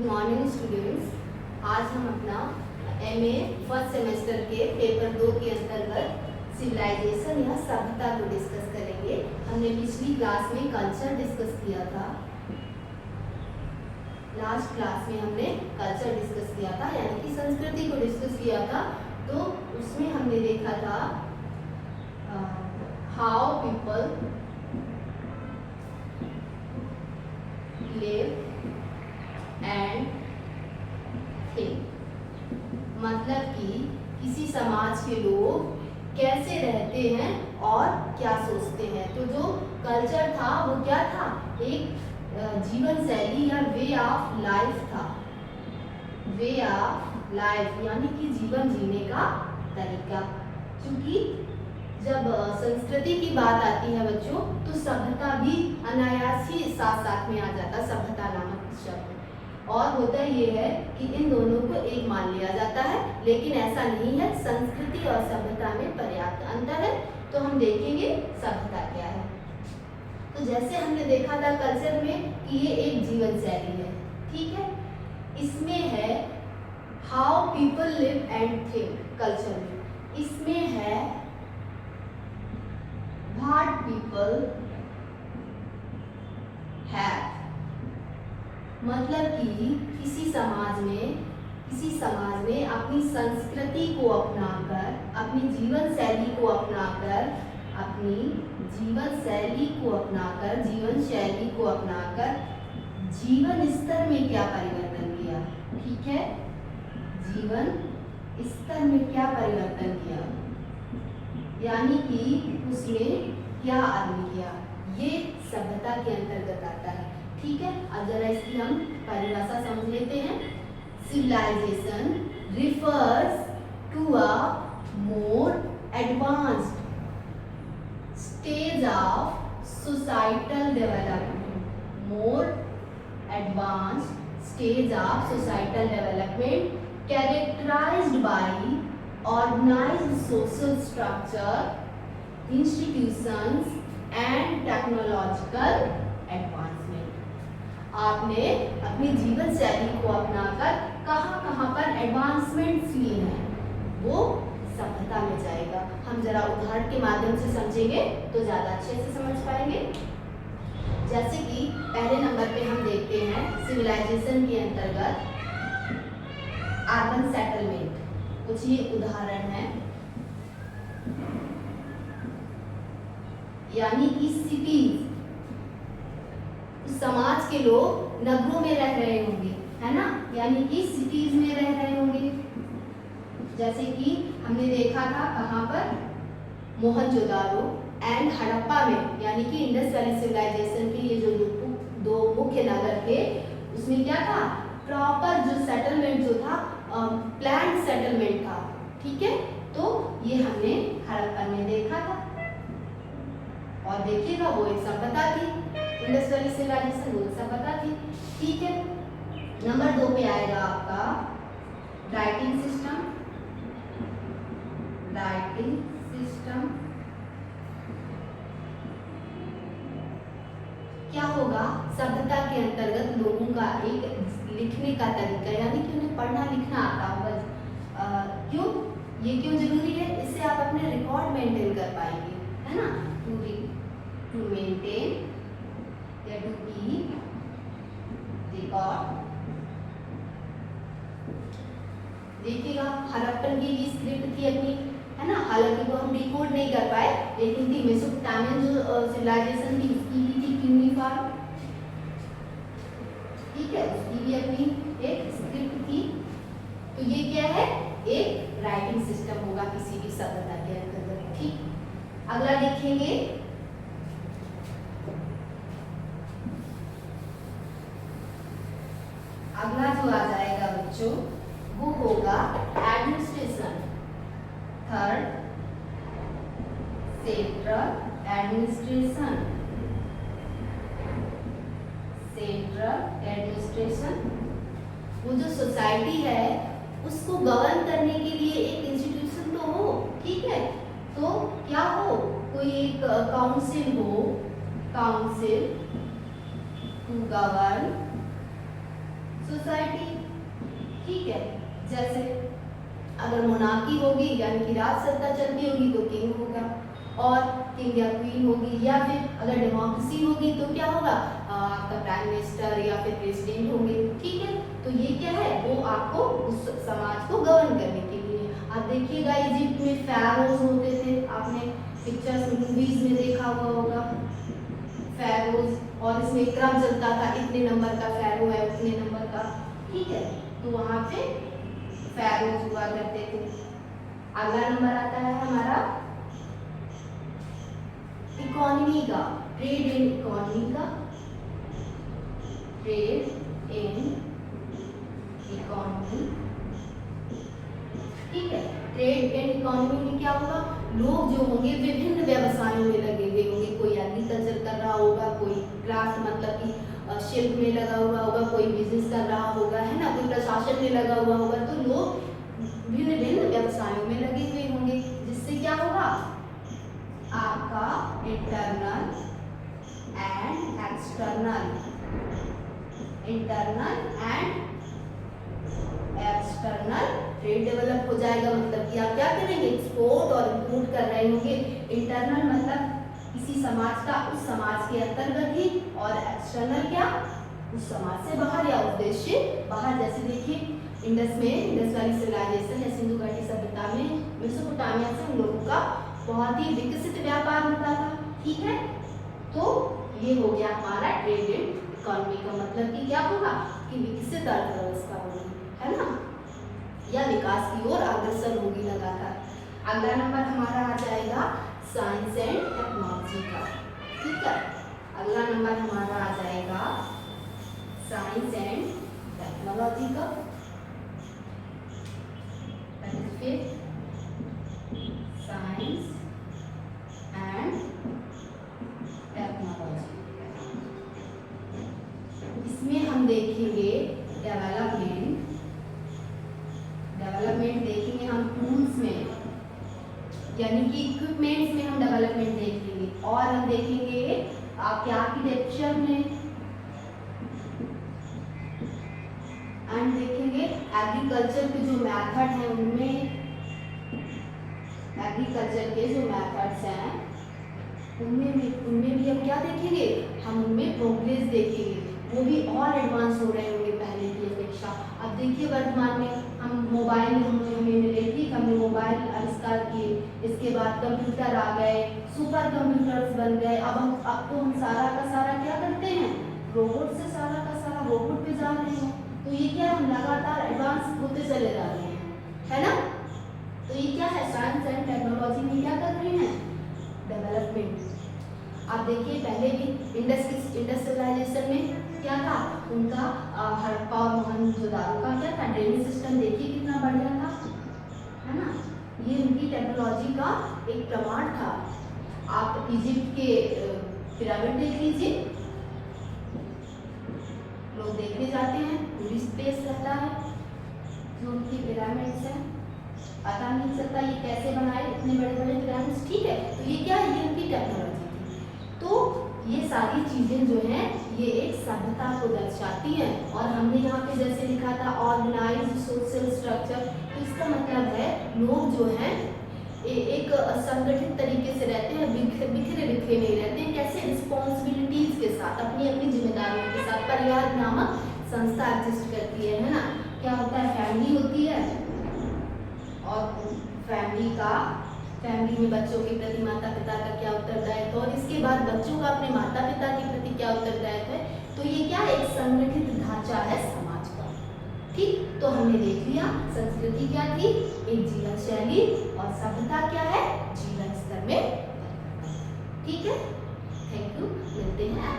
Morning students. आज हम अपना एमए फर्स्ट सेमेस्टर के पेपर 2 के अंतर्गत सिविलाइजेशन या सभ्यता को डिस्कस करेंगे। हमने पिछली क्लास में कल्चर डिस्कस किया था। लास्ट क्लास में हमने कल्चर डिस्कस किया था, यानी कि संस्कृति को डिस्कस किया था। तो उसमें हमने देखा था how people live and think, मतलब कि किसी समाज के लोग कैसे रहते हैं और क्या सोचते हैं। तो जो कल्चर था वो क्या था, एक जीवन शैली या वे ऑफ लाइफ था। वे ऑफ लाइफ यानी कि जीवन जीने का तरीका। क्योंकि जब संस्कृति की बात आती है बच्चों, तो सभ्यता भी अनायास ही साथ साथ में आ जाता, सभ्यता नामक शब्द। और होता ये है कि इन दोनों को एक मान लिया जाता है, लेकिन ऐसा नहीं है। संस्कृति और सभ्यता में पर्याप्त अंतर है। तो हम देखेंगे सभ्यता क्या है। तो जैसे हमने देखा था कल्चर में कि ये एक जीवन शैली है, ठीक है। इसमें है how people live and think. Culture में इसमें है व्हाट पीपल हैव, मतलब कि किसी समाज में अपनी संस्कृति को अपनाकर, अपनी जीवन शैली को अपनाकर, जीवन स्तर में क्या परिवर्तन किया, ठीक है। जीवन स्तर में क्या परिवर्तन किया, यानी कि उसमें क्या अर्न किया, ये सभ्यता के अंतर्गत आता है, ठीक है। अब जरा इसकी हम परिभाषा समझ लेते हैं। Civilisation refers to a more advanced stage of societal development. More advanced stage of societal development characterised by organized social structure, institutions and technological advancement। आपने अपनी जीवन शैली को अपनाकर कहाँ पर एडवांसमेंट्स लिए हैं, वो सभ्यता में जाएगा। हम जरा उदाहरण के माध्यम से समझेंगे तो ज्यादा अच्छे से समझ पाएंगे। जैसे कि पहले नंबर पे हम देखते हैं सिविलाइजेशन के अंतर्गत अर्बन सेटलमेंट। कुछ ही उदाहरण है, यानी कि सिटीज, समाज के लोग नगरों में रह रहे होंगे, है ना, यानी कि सिटीज में रह रहे होंगे। जैसे कि हमने देखा था कहाँ पर, मोहनजोदारो एंड हड़प्पा में, यानी कि इंडस वैली सिविलाइजेशन के ये जो दो मुख्य नगर थे, उसमें क्या था, प्रॉपर जो सेटलमेंट जो था, प्लान्ड सेटलमेंट था, ठीक है। तो ये हमने हड़प्पन में देखा था। और देखिएगा वो एक सभ्यता थी, इंडस वैली सिविलाइजेशन वो एक सभ्यता थी, ठीक है। नंबर 2 पे आएगा आपका राइटिंग सिस्टम। राइटिंग सिस्टम क्या होगा, सभ्यता के अंतर्गत लोगों का एक लिखने का तरीका, यानी कि उन्हें पढ़ना लिखना आता होगा। क्यों, ये क्यों जरूरी है, इससे आप अपने रिकॉर्ड मेंटेन कर पाएंगे, है ना। टू मेंटेन या टू कीप रिकॉर्ड। देखिएगा हड़प्पन की स्क्रिप्ट थी अपनी, है ना, हालांकि वो हम डिकोड नहीं कर पाए, लेकिन थी मेसोपोटामियन जो सिविलाइजेशन थी उसकी भी थी क्यूनिफॉर्म, ठीक है, उसकी भी अपनी एक स्क्रिप्ट थी। तो ये क्या है, एक राइटिंग सिस्टम होगा किसी भी सभ्यता के अंतर्गत, ठीक। अगला देखेंगे, अगला जो आ जाएगा बच्चों वो होगा administration. Third, central administration. Central administration वो जो सोसाइटी है उसको गवर्न करने के लिए एक इंस्टीट्यूशन तो हो, ठीक है। तो क्या हो, कोई एक काउंसिल हो, काउंसिल टू गवर्न सोसाइटी। ठीक है, जैसे अगर मोनार्की होगी यानी कि राजसत्ता चलती होगी तो किंग होगा, और किंग या क्वीन होगी, या फिर अगर डेमोक्रेसी होगी तो क्या होगा, आपका प्राइम मिनिस्टर या फिर प्रेसिडेंट होंगे। ठीक है, तो ये क्या है, वो आपको उस समाज को गवर्न करने के लिए। आप देखिएगा इजिप्ट में pharaohs होते थे, आपने पिक्चर्स मूवीज में देखा हुआ होगा pharaohs, और इसमें क्रम चलता था, इतने नंबर का pharaoh है, उतने नंबर का। ठीक है, तो वहां पे pharaohs हुआ करते थे। अगला नंबर आता है हमारा इकोनॉमी का, ट्रेड एंड इकोनॉमी का, ट्रेड एंड इकोनॉमी। ठीक है, ट्रेड एंड इकोनॉमी में क्या होगा, लोग जो होंगे विभिन्न व्यवसायों में लगे हुए होंगे, कोई एग्रीकल्चर कर रहा होगा, कोई क्राफ्ट मतलब कि शिल्प में लगा हुआ होगा, कोई बिजनेस कर रहा होगा, है ना, कोई प्रशासन में लगा हुआ होगा, तो लोग भिन्न भिन्न व्यवसायों में लगे हुए होंगे, जिससे क्या होगा, आपका internal and external trade develop हो जाएगा। मतलब कि आप क्या करेंगे, एक्सपोर्ट और इंपोर्ट कर रहे होंगे। इंटरनल मतलब किसी समाज का उस समाज के अंतर्गत ही, और एक्सटर्नल क्या, उस समाज से बाहर या उस देश से बाहर। जैसे देखिए इंडस वैली सिविलाइजेशन या सिंधु घाटी सभ्यता में मेसोपोटामिया से उन लोगों का बहुत ही विकसित व्यापार होता था। ठीक है, तो ये हो गया हमारा ट्रेड एंड इकोनॉमी का मतलब कि क्या होगा, कि विकसित अर्थव्यवस्था होगी, है ना, या विकास की ओर अग्रसर होगी लगातार। अगला नंबर हमारा आ जाएगा साइंस एंड टेक्नोलॉजी का। ठीक है, अगला नंबर हमारा आ जाएगा साइंस एंड टेक्नोलॉजी का। साइंस एंड टेक्नोलॉजी, इसमें हम देखेंगे डेवलपमेंट देखेंगे हम टूल्स में, यानी कि इक्विपमेंट्स में हम डेवलपमेंट देखेंगे, और हम देखेंगे आपके आर्किटेक्चर में, एंड देखेंगे एग्रीकल्चर के जो मेथड हैं उनमें, एग्रीकल्चर के जो मेथड्स हैं उनमें भी हम क्या देखेंगे, हम उनमें प्रोग्रेस देखेंगे, वो भी और एडवांस हो रहे होंगे पहले की अपेक्षा। अब देखिए वर्तमान में हम मोबाइल, हमें मिले, ठीक, हमने मोबाइल आविष्कार किए, इसके बाद कंप्यूटर आ गए, सुपर कंप्यूटर्स बन गए। अब तो हम सारा का सारा क्या करते हैं, रोबोट से सारा का सारा रोबोट पे जा रहे हैं। तो ये क्या, हम लगातार एडवांस होते चले जा रहे हैं, है ना। तो ये क्या है, साइंस एंड टेक्नोलॉजी में क्या कर रहे हैं, डेवलपमेंट। आप देखिए पहले भी इंडस सिविलाइजेशन में क्या था, उनका हड़प्पा और मोहनजोदारो का क्या था, ड्रेनेज सिस्टम देखिए कितना बढ़िया था, है ना। ये उनकी टेक्नोलॉजी का एक प्रमाण था। आप इजिप्ट के पिरामिड देख लीजिए, लोग देखने जाते हैं, टूरिस्ट प्लेस रहता है, जो उनकी पिरामिड्स हैं, पता नहीं चलता ये कैसे बनाए इतने बड़े बड़े पिरामिड्स। ठीक है, तो ये क्या है, ये उनकी टेक्नोलॉजी थी। तो ये सारी चीजें जो हैं ये एक सभ्यता को दर्शाती हैं। और हमने यहाँ पे जैसे लिखा था ऑर्गेनाइज्ड सोशल स्ट्रक्चर, तो इसका मतलब है लोग जो हैं एक संगठित तरीके से रहते हैं, बिखरे नहीं रहते हैं। कैसे, रिस्पॉन्सिबिलिटीज के साथ, अपनी अपनी जिम्मेदारियों के साथ। परिवार नामक संस्था एग्जिस्ट करती है ना। क्या होता है, फैमिली होती है, और फैमिली में बच्चों के प्रति माता पिता का क्या उत्तरदायित्व, और इसके बाद बच्चों का अपने माता पिता के प्रति क्या उत्तरदायित्व है। तो ये क्या, एक संगठित ढांचा है समाज का। ठीक, तो हमने देख लिया संस्कृति क्या थी, एक जीवन शैली, और सभ्यता क्या है, जीवन स्तर में। ठीक है, थैंक यू, मिलते हैं।